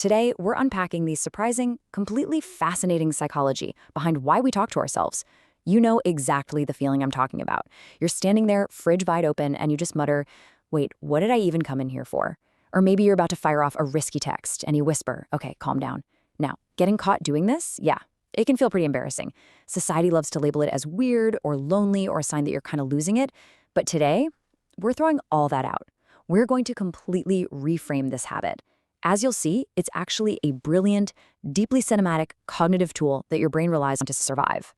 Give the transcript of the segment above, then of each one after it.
Today, we're unpacking the surprising, completely fascinating psychology behind why we talk to ourselves. You know exactly the feeling I'm talking about. You're standing there, fridge wide open, and you just mutter, wait, what did I even come in here for? Or maybe you're about to fire off a risky text, and you whisper, okay, calm down. Now, getting caught doing this? Yeah, it can feel pretty embarrassing. Society loves to label it as weird or lonely or a sign that you're kind of losing it. But today, we're throwing all that out. We're going to completely reframe this habit. As you'll see, it's actually a brilliant, deeply cinematic, cognitive tool that your brain relies on to survive.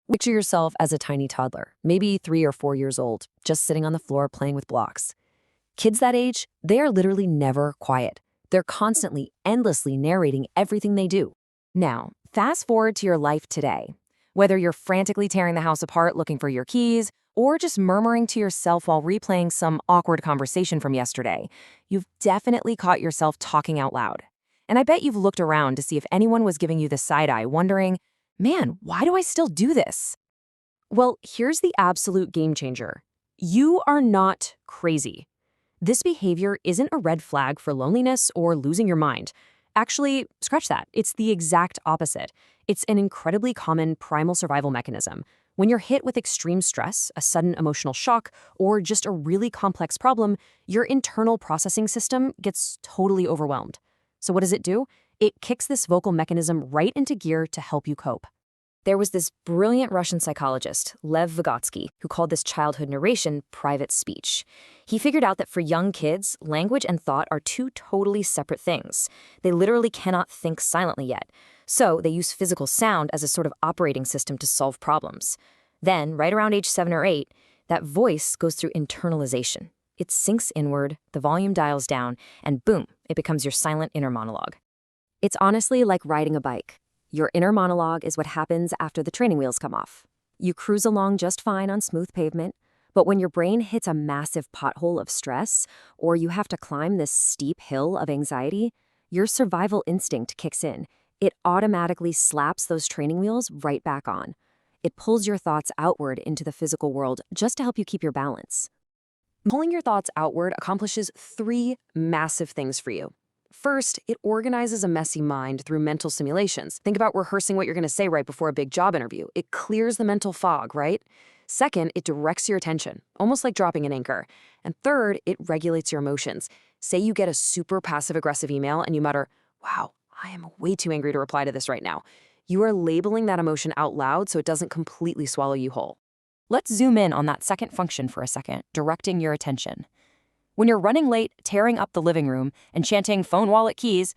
Picture yourself as a tiny toddler, maybe 3 or 4 years old, just sitting on the floor playing with blocks. Kids that age, they are literally never quiet. They're constantly, endlessly narrating everything they do. Now, fast forward to your life today. Whether you're frantically tearing the house apart looking for your keys, or just murmuring to yourself while replaying some awkward conversation from yesterday, you've definitely caught yourself talking out loud. And I bet you've looked around to see if anyone was giving you the side eye, wondering, man, why do I still do this? Well, here's the absolute game changer. You are not crazy. This behavior isn't a red flag for loneliness or losing your mind. Actually, scratch that. It's the exact opposite. It's an incredibly common primal survival mechanism. When you're hit with extreme stress, a sudden emotional shock, or just a really complex problem, your internal processing system gets totally overwhelmed. So what does it do? It kicks this vocal mechanism right into gear to help you cope. There was this brilliant Russian psychologist, Lev Vygotsky, who called this childhood narration private speech. He figured out that for young kids, language and thought are two totally separate things. They literally cannot think silently yet. So they use physical sound as a sort of operating system to solve problems. Then, right around age 7 or 8, that voice goes through internalization. It sinks inward, the volume dials down, and boom, it becomes your silent inner monologue. It's honestly like riding a bike. Your inner monologue is what happens after the training wheels come off. You cruise along just fine on smooth pavement, but when your brain hits a massive pothole of stress, or you have to climb this steep hill of anxiety, your survival instinct kicks in. It automatically slaps those training wheels right back on. It pulls your thoughts outward into the physical world just to help you keep your balance. Pulling your thoughts outward accomplishes 3 massive things for you. First, it organizes a messy mind through mental simulations. Think about rehearsing what you're going to say right before a big job interview. It clears the mental fog, right? Second, it directs your attention, almost like dropping an anchor. And third, it regulates your emotions. Say you get a super passive-aggressive email and you mutter, wow, I am way too angry to reply to this right now. You are labeling that emotion out loud so it doesn't completely swallow you whole. Let's zoom in on that second function for a second, directing your attention. When you're running late, tearing up the living room, and chanting phone, wallet, keys,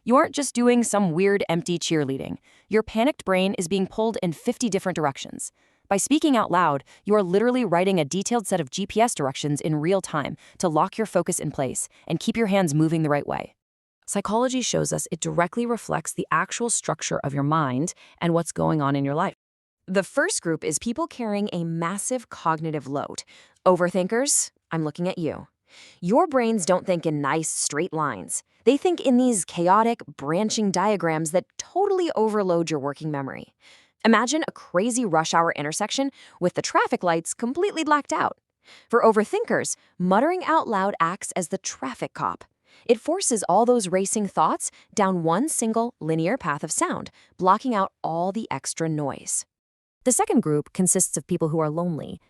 you aren't just doing some weird, empty cheerleading. Your panicked brain is being pulled in 50 different directions. By speaking out loud, you are literally writing a detailed set of GPS directions in real time to lock your focus in place and keep your hands moving the right way. Psychology shows us it directly reflects the actual structure of your mind and what's going on in your life. The first group is people carrying a massive cognitive load. Overthinkers, I'm looking at you. Your brains don't think in nice, straight lines. They think in these chaotic, branching diagrams that totally overload your working memory. Imagine a crazy rush hour intersection with the traffic lights completely blacked out. For overthinkers, muttering out loud acts as the traffic cop. It forces all those racing thoughts down one single linear path of sound, blocking out all the extra noise. The second group consists of people who are lonely.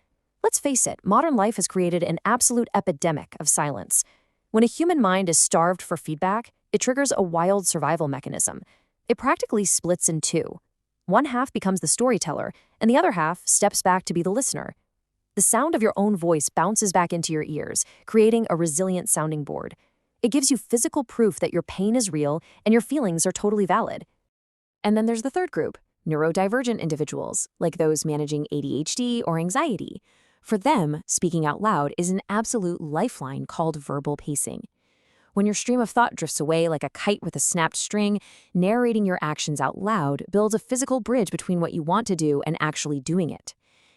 Let's face it, modern life has created an absolute epidemic of silence. When a human mind is starved for feedback, it triggers a wild survival mechanism. It practically splits in two. One half becomes the storyteller, and the other half steps back to be the listener. The sound of your own voice bounces back into your ears, creating a resilient sounding board. It gives you physical proof that your pain is real and your feelings are totally valid. And then there's the third group, neurodivergent individuals, like those managing ADHD or anxiety. For them, speaking out loud is an absolute lifeline called verbal pacing. When your stream of thought drifts away like a kite with a snapped string, narrating your actions out loud builds a physical bridge between what you want to do and actually doing it.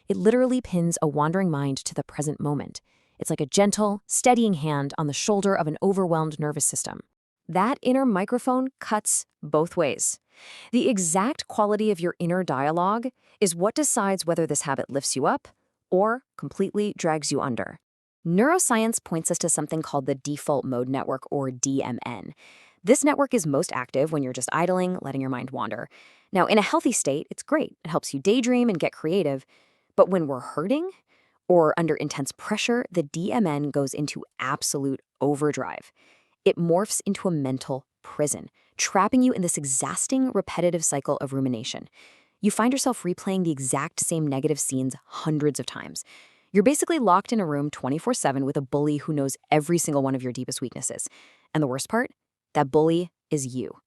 It literally pins a wandering mind to the present moment. It's like a gentle, steadying hand on the shoulder of an overwhelmed nervous system. That inner microphone cuts both ways. The exact quality of your inner dialogue is what decides whether this habit lifts you up or completely drags you under. Neuroscience points us to something called the default mode network, or DMN. This network is most active when you're just idling, letting your mind wander. Now, in a healthy state, it's great. It helps you daydream and get creative. But when we're hurting or under intense pressure, the DMN goes into absolute overdrive. It morphs into a mental prison, trapping you in this exhausting, repetitive cycle of rumination. You find yourself replaying the exact same negative scenes hundreds of times. You're basically locked in a room 24/7 with a bully who knows every single one of your deepest weaknesses. And the worst part? That bully is you.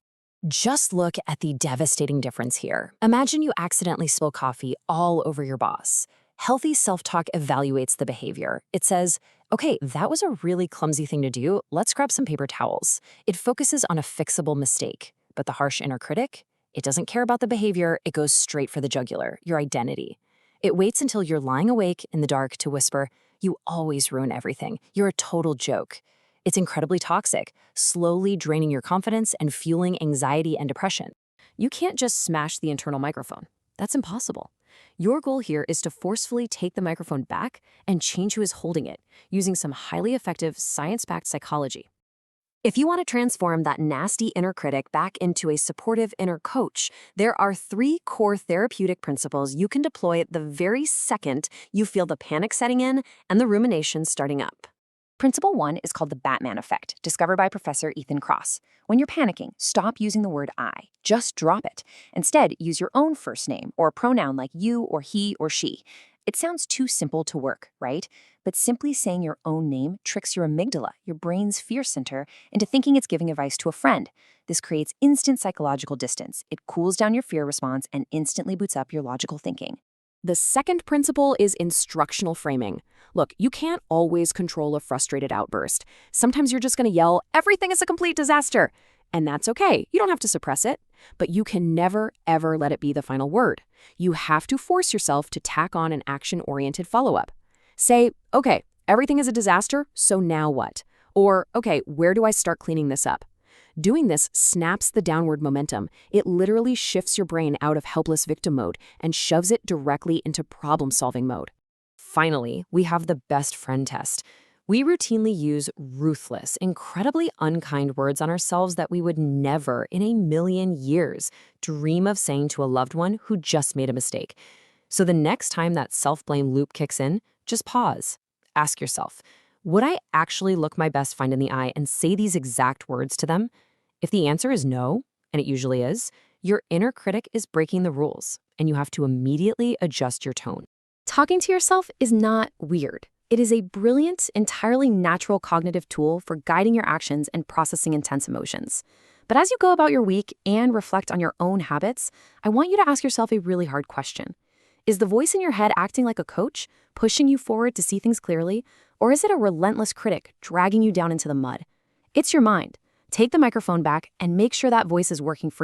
Just look at the devastating difference here. Imagine you accidentally spill coffee all over your boss. Healthy self-talk evaluates the behavior. It says, okay, that was a really clumsy thing to do. Let's grab some paper towels. It focuses on a fixable mistake. But the harsh inner critic, it doesn't care about the behavior. It goes straight for the jugular, your identity. It waits until you're lying awake in the dark to whisper, you always ruin everything. You're a total joke. It's incredibly toxic, slowly draining your confidence and fueling anxiety and depression. You can't just smash the internal microphone. That's impossible. Your goal here is to forcefully take the microphone back and change who is holding it, using some highly effective science-backed psychology. If you want to transform that nasty inner critic back into a supportive inner coach, there are 3 core therapeutic principles you can deploy the very second you feel the panic setting in and the rumination starting up. Principle 1 is called the Batman effect, discovered by Professor Ethan Kross. When you're panicking, stop using the word I. Just drop it. Instead, use your own first name or a pronoun like you or he or she. It sounds too simple to work, right? But simply saying your own name tricks your amygdala, your brain's fear center, into thinking it's giving advice to a friend. This creates instant psychological distance. It cools down your fear response and instantly boots up your logical thinking. The second principle is instructional framing. Look, you can't always control a frustrated outburst. Sometimes you're just going to yell, everything is a complete disaster. And that's okay. You don't have to suppress it. But you can never, ever let it be the final word. You have to force yourself to tack on an action-oriented follow-up. Say, okay, everything is a disaster, so now what? Or, okay, where do I start cleaning this up? Doing this snaps the downward momentum. It literally shifts your brain out of helpless victim mode and shoves it directly into problem-solving mode. Finally, we have the best friend test. We routinely use ruthless, incredibly unkind words on ourselves that we would never in a million years dream of saying to a loved one who just made a mistake. So the next time that self-blame loop kicks in, just pause. Ask yourself, would I actually look my best friend in the eye and say these exact words to them? If the answer is no, and it usually is, your inner critic is breaking the rules, and you have to immediately adjust your tone. Talking to yourself is not weird. It is a brilliant, entirely natural cognitive tool for guiding your actions and processing intense emotions. But as you go about your week and reflect on your own habits, I want you to ask yourself a really hard question. Is the voice in your head acting like a coach, pushing you forward to see things clearly, or is it a relentless critic dragging you down into the mud? It's your mind. Take the microphone back and make sure that voice is working for you.